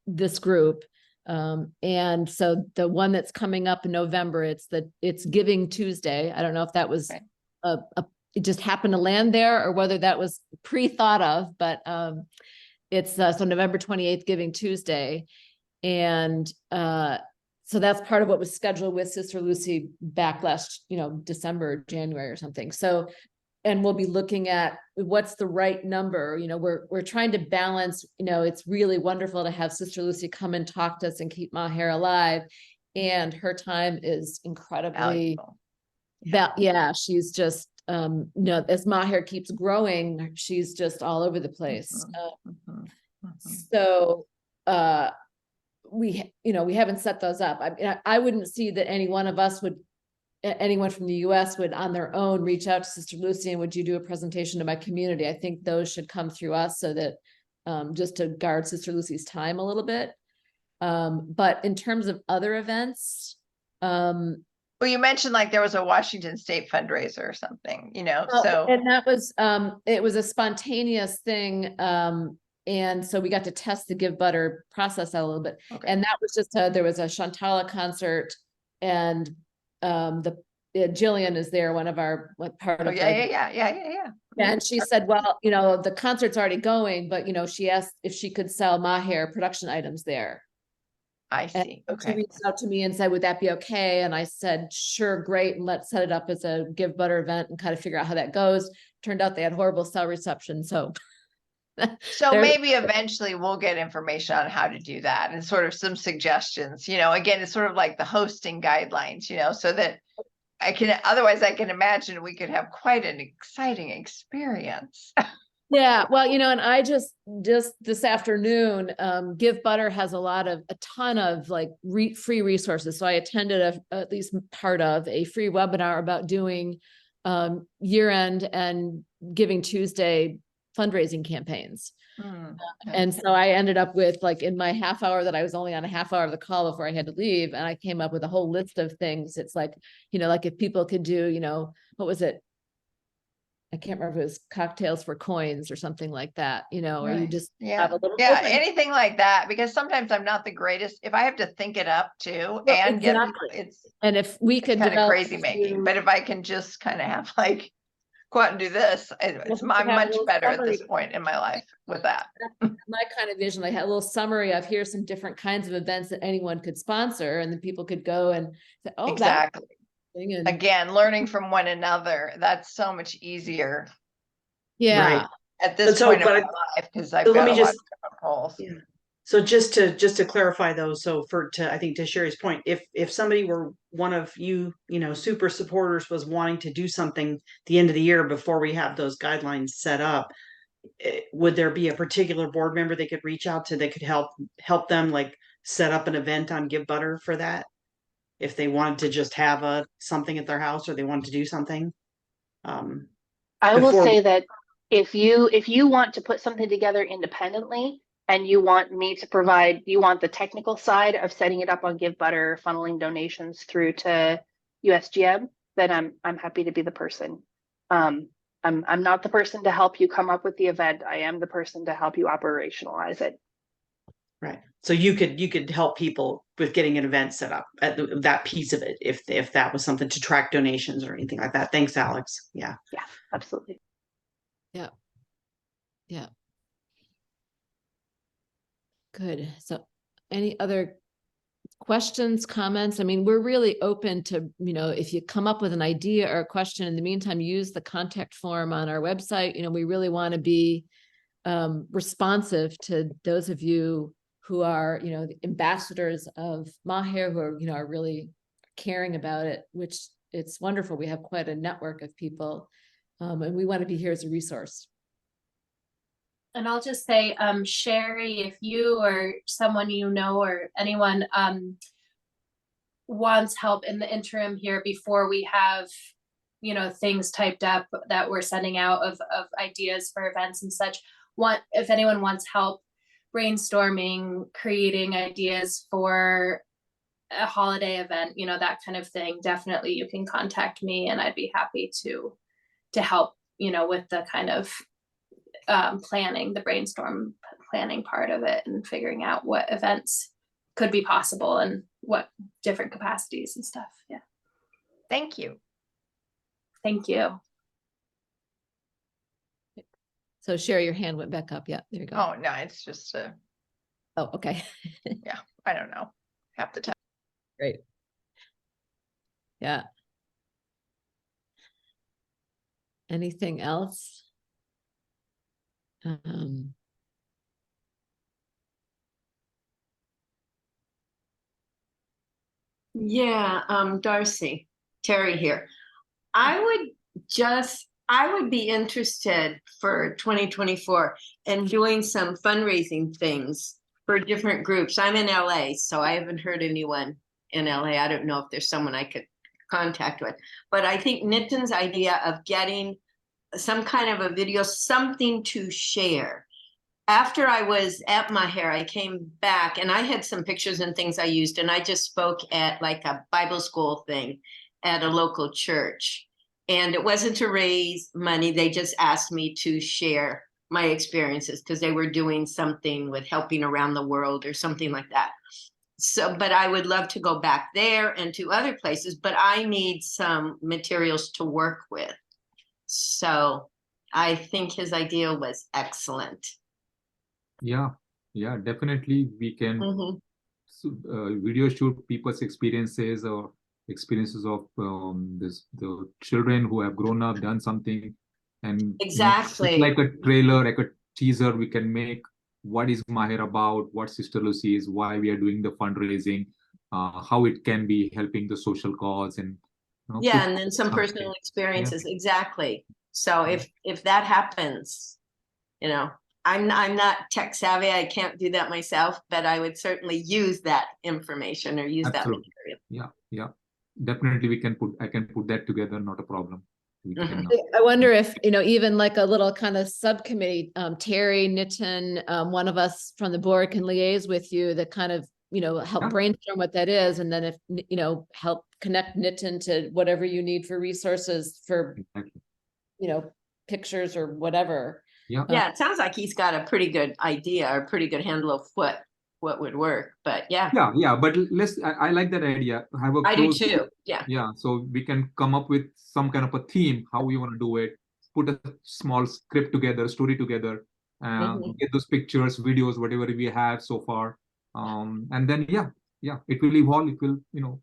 this group. And so the one that's coming up in November, it's Giving Tuesday. I don't know if that was it just happened to land there, or whether that was pre-thought of, but it's so November 28th, Giving Tuesday. And so that's part of what was scheduled with Sister Lucy back last, December, January or something. So, and we'll be looking at what's the right number. We're trying to balance, it's really wonderful to have Sister Lucy come and talk to us and keep Maher alive. And her time is incredibly, she's just, as Maher keeps growing, she's just all over the place. So, we haven't set those up. I mean, I wouldn't see that anyone from the US would on their own reach out to Sister Lucy and would you do a presentation to my community? I think those should come through us, so that just to guard Sister Lucy's time a little bit. But in terms of other events, well, you mentioned like there was a Washington State fundraiser or something, so. And that was, it was a spontaneous thing. And so we got to test the Give Butter process out a little bit. Okay. And that was just there was a Shantala concert, and Jillian is there, one of our part of yeah. And she said, well, the concert's already going, but she asked if she could sell Maher production items there. I see. And okay. she reached out to me and said, would that be okay? And I said, sure, great. And let's set it up as a Give Butter event and kind of figure out how that goes. Turned out they had horrible cell reception. So maybe eventually we'll get information on how to do that and sort of some suggestions, again, it's sort of like the hosting guidelines, so that I can imagine we could have quite an exciting experience. Yeah, well, and I just this afternoon, Give Butter has a ton of like free resources. So I attended at least part of a free webinar about doing year-end and Giving Tuesday fundraising campaigns. Mm, And so I ended up with, like, in my half hour that I was only on a half hour of the call before I had to leave, and I came up with a whole list of things. It's like, like if people could do, what was it? I can't remember if it was cocktails for coins or something like that, or you Right. just Yeah. have a little. Yeah. open- Anything like that, because sometimes I'm not the greatest. If I have to think it up too and get people, exactly. it's And if we could kind of develop crazy making. to- But if I can just kind of have like go out and do this, if we could I'm have a much little better at this summary- point in my life with that. My kind of vision, I had a little summary of here's some different kinds of events that anyone could sponsor, and then people could go and say, oh, Exactly. and Again, learning from one another. That's so much easier yeah. Right. at this so, point in but my life because I've so let got me a lot just- of different roles. Yeah. So just to clarify though, so I think to Sherry's point, if somebody were one of you, super supporters was wanting to do something at the end of the year before we have those guidelines set up, would there be a particular board member they could reach out to that could help them like set up an event on Give Butter for that? If they wanted to just have something at their house or they wanted to do something. I will Before- say that if you want to put something together independently and you want me to provide, you want the technical side of setting it up on Give Butter, funneling donations through to USGM, then I'm happy to be the person. I'm not the person to help you come up with the event. I am the person to help you operationalize it. Right. So you could help people with getting an event set up at that piece of it if that was something to track donations or anything like that. Thanks, Alex. Yeah. Yeah, absolutely. Yeah. Good. So any other questions, comments? I mean, we're really open to, if you come up with an idea or a question, in the meantime, use the contact form on our website. We really want to be responsive to those of you who are, the ambassadors of Maher, who are, are really caring about it, which it's wonderful. We have quite a network of people, and we want to be here as a resource. And I'll just say, Sherry, if you or someone or anyone wants help in the interim here before we have, things typed up that we're sending out of ideas for events and such, if anyone wants help brainstorming, creating ideas for a holiday event, that kind of thing, definitely you can contact me and I'd be happy to help, with the kind of planning, the brainstorm planning part of it and figuring out what events could be possible and what different capacities and stuff. Yeah. Thank you. Thank you. So Sherry, your hand went back up. Yeah, there you go. Oh, no, it's just Oh, okay. yeah, I don't know. Half the time. Great. Yeah. Anything else? Yeah, Darcy, Terry here. I would be interested for 2024 in doing some fundraising things for different groups. I'm in LA, so I haven't heard anyone in LA. I don't know if there's someone I could contact with, but I think Nitin's idea of getting some kind of a video, something to share. After I was at Maher, I came back and I had some pictures and things I used, and I just spoke at like a Bible school thing at a local church. And it wasn't to raise money. They just asked me to share my experiences because they were doing something with helping around the world or something like that. So, but I would love to go back there and to other places, but I need some materials to work with. So I think his idea was excellent. Yeah, definitely we can video shoot people's experiences or experiences of the children who have grown up, done something, and exactly like a trailer, like a teaser we can make. What is Maher about? What Sister Lucy is? Why we are doing the fundraising? How it can be helping the social cause, and yeah, and then some personal experiences. Yeah. Exactly. So if that happens, I'm not tech savvy. I can't do that myself, but I would certainly use that information or use Absolutely. that material. Yeah. Definitely I can put that together, not a problem. we Mm-hmm. can. I wonder if, even like a little kind of subcommittee, Terry, Nitin, one of us from the board can liaise with you that kind of, help Yeah. brainstorm what that is. And then if, help connect Nitin to whatever you need for resources for, Exactly. pictures or whatever. Yeah. Yeah, it sounds like he's got a pretty good idea or pretty good handle of what would work. But yeah, But I like that idea. Have a I do close, too. Yeah. yeah, so we can come up with some kind of a theme, how we want to do it, put a small script together, story together, get those pictures, videos, whatever we have so far. And then, it will evolve. It will,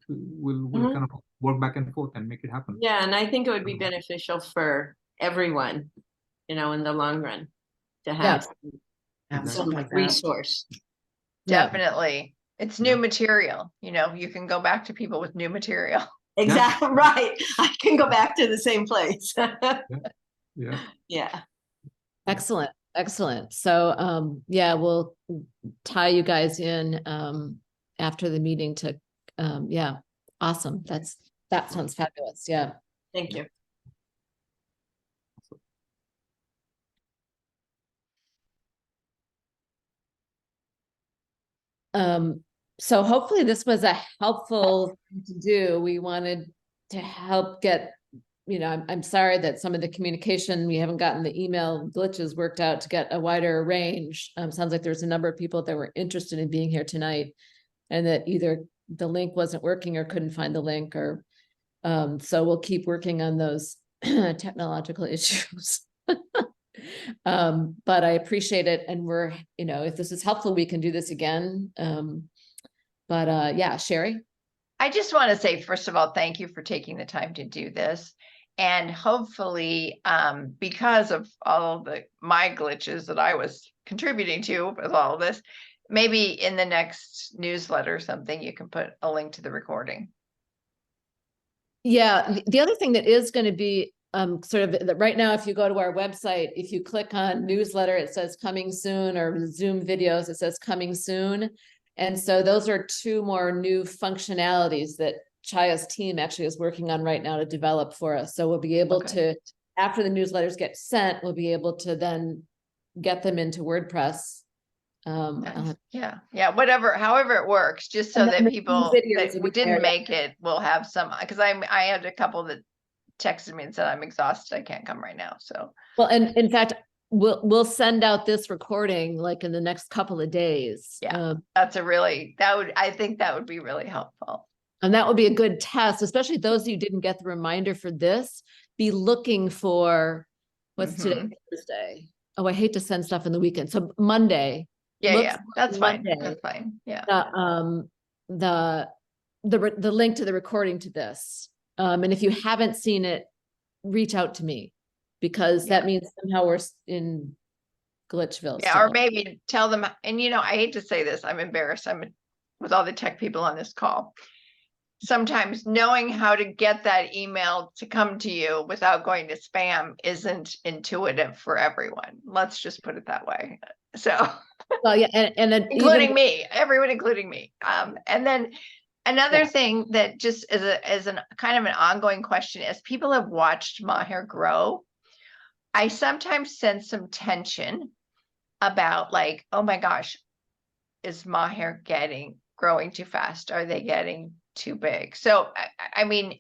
we'll kind of work back and forth and make it happen. Yeah, and I think it would be beneficial for everyone, in the long run, to have some Like that. resource. Yeah. Definitely. It's new material, you can go back to people with new material. Exactly. Right. I can go back to the same place. Yeah. Yeah. Excellent. So, we'll tie you guys in, after the meeting to, awesome. That sounds fabulous. Yeah. Thank you. So hopefully this was a helpful thing to do. We wanted to help get, I'm sorry that some of the communication, we haven't gotten the email glitches worked out to get a wider range. Sounds like there's a number of people that were interested in being here tonight and that either the link wasn't working or couldn't find the link or, so we'll keep working on those technological issues. But I appreciate it. And we're, if this is helpful, we can do this again. But Sherry. I just want to say, first of all, thank you for taking the time to do this. And hopefully, because of all of my glitches that I was contributing to with all of this, maybe in the next newsletter or something, you can put a link to the recording. Yeah, the other thing that is going to be sort of right now, if you go to our website, if you click on newsletter, it says coming soon, or Zoom videos, it says coming soon. And so those are two more new functionalities that Chaya's team actually is working on right now to develop for us. So we'll be able to, after the newsletters get sent, we'll be able to then get them into WordPress. However it works, just so that people that didn't make it will have some, because I had a couple that texted me and said, I'm exhausted, I can't come right now. So well, and in fact, we'll send out this recording like in the next couple of days. Yeah, I think that would be really helpful. And that would be a good test, especially those of you who didn't get the reminder for this. Be looking for what's today, Thursday. Oh, I hate to send stuff in the weekend. So Monday. That's fine. Monday, That's fine. Yeah. The link to the recording to this. And if you haven't seen it, reach out to me, because that means somehow we're in Glitchville. Yeah, or maybe tell them, and I hate to say this, I'm embarrassed. I'm with all the tech people on this call. Sometimes knowing how to get that email to come to you without going to spam isn't intuitive for everyone. Let's just put it that way. So, well, yeah, and then including me, everyone, including me. And then another thing that just as an kind of an ongoing question, as people have watched Maher grow, I sometimes sense some tension about like, oh my gosh, is Maher growing too fast? Are they getting too big? So, I mean,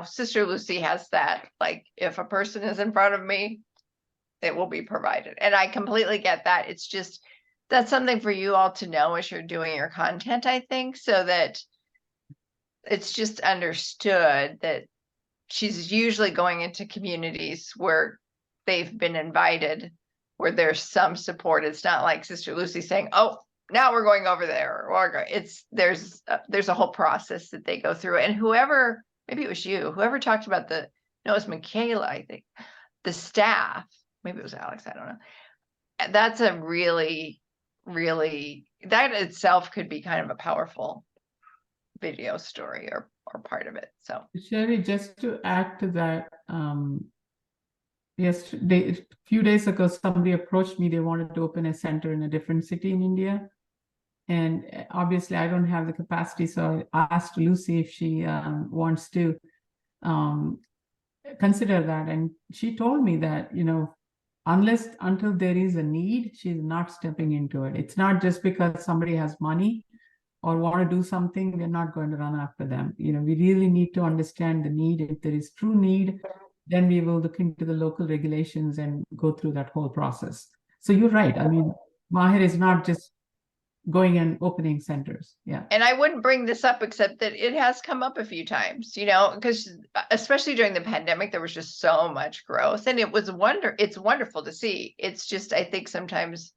Sister Lucy has that, like, if a person is in front of me, it will be provided. And I completely get that. It's just, that's something for you all to know as you're doing your content, I think, so that it's just understood that she's usually going into communities where they've been invited, where there's some support. It's not like Sister Lucy saying, oh, now we're going over there. Or there's a whole process that they go through. And whoever, maybe it was you, whoever talked about it was Michaela, I think, the staff, maybe it was Alex, I don't know. That's a really, really, that itself could be kind of a powerful video story or part of it. So Sherry, just to add to that, yesterday, a few days ago, somebody approached me. They wanted to open a center in a different city in India. And obviously I don't have the capacity. So I asked Lucy if she wants to. consider that. And she told me that, until there is a need, she's not stepping into it. It's not just because somebody has money or want to do something, we're not going to run after them. We really need to understand the need. If there is true need, then we will look into the local regulations and go through that whole process. So you're right. I mean, Maher is not just going and opening centers. Yeah. And I wouldn't bring this up except that it has come up a few times, because especially during the pandemic, there was just so much growth, and it's wonderful to see. It's just, I think sometimes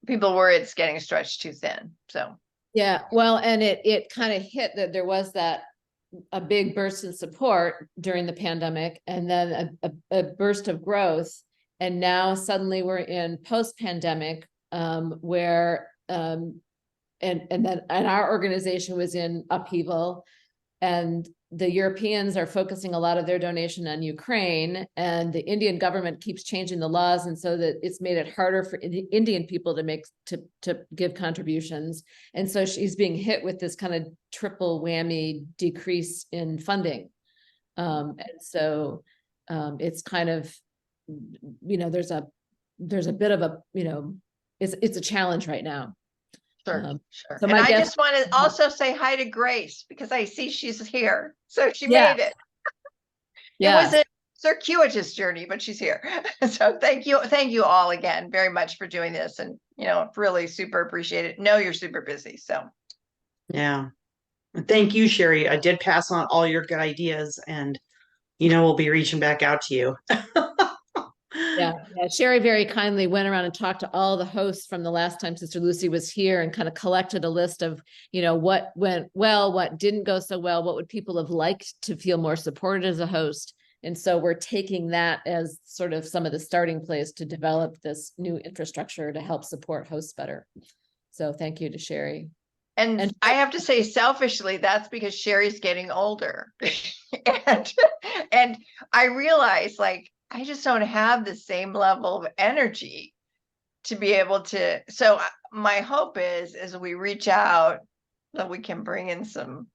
people worry it's getting stretched too thin. So Yeah, well, and it kind of hit that there was a big burst in support during the pandemic, and then a burst of growth. And now suddenly we're in post-pandemic, where and our organization was in upheaval, and the Europeans are focusing a lot of their donation on Ukraine, and the Indian government keeps changing the laws, and so that it's made it harder for Indian people to give contributions. And so she's being hit with this kind of triple whammy decrease in funding. And so it's kind of, there's a bit of a, it's a challenge right now. sure. So And my I guess- just want to also say hi to Grace, because I see she's here. So she Yeah. made it. Yeah. It was a circuitous journey, but she's here. So thank you all again very much for doing this, and really super appreciate it. Know you're super busy. So Yeah. And thank you, Sherry. I did pass on all your good ideas, and we'll be reaching back out to you. Yeah, Sherry very kindly went around and talked to all the hosts from the last time Sister Lucy was here, and kind of collected a list of, what went well, what didn't go so well, what would people have liked to feel more supported as a host. And so we're taking that as sort of some of the starting place to develop this new infrastructure to help support hosts better. So thank you to Sherry. And I have to say, selfishly, that's because Sherry's getting older. and I realize, like, I just don't have the same level of energy to be able to. So my hope is, as we reach out, that we can bring in some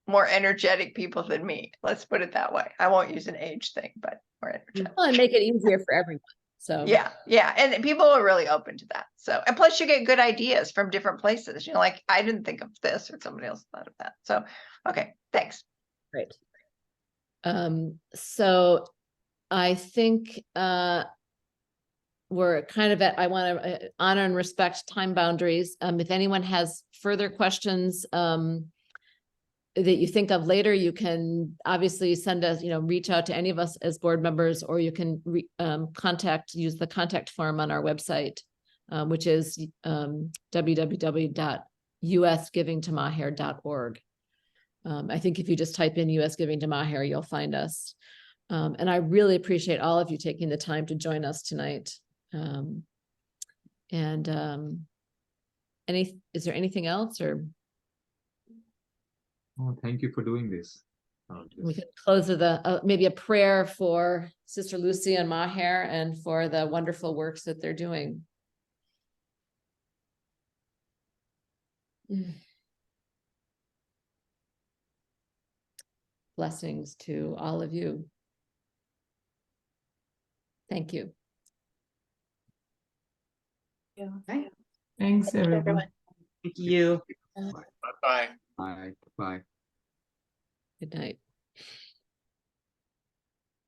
more energetic people than me. Let's put it that way. I won't use an age thing, but more energetic. Well, and make it easier for everyone. So yeah, and people are really open to that. So, and plus you get good ideas from different places. Like, I didn't think of this, or somebody else thought of that. So, okay, thanks. Great. So I think we're kind of at, I want to honor and respect time boundaries. If anyone has further questions that you think of later, you can obviously send us, reach out to any of us as board members, or you can use the contact form on our website, which is www.usgivingtomaher.org. I think if you just type in US Giving to Maher, you'll find us. And I really appreciate all of you taking the time to join us tonight. Is there anything else, or? Oh, thank you for doing this. We could close with maybe a prayer for Sister Lucy and Maher, and for the wonderful works that they're doing. Blessings to all of you. Thank you. Okay. Thanks, everyone. Thank you. Bye-bye. Bye. Bye. Good night.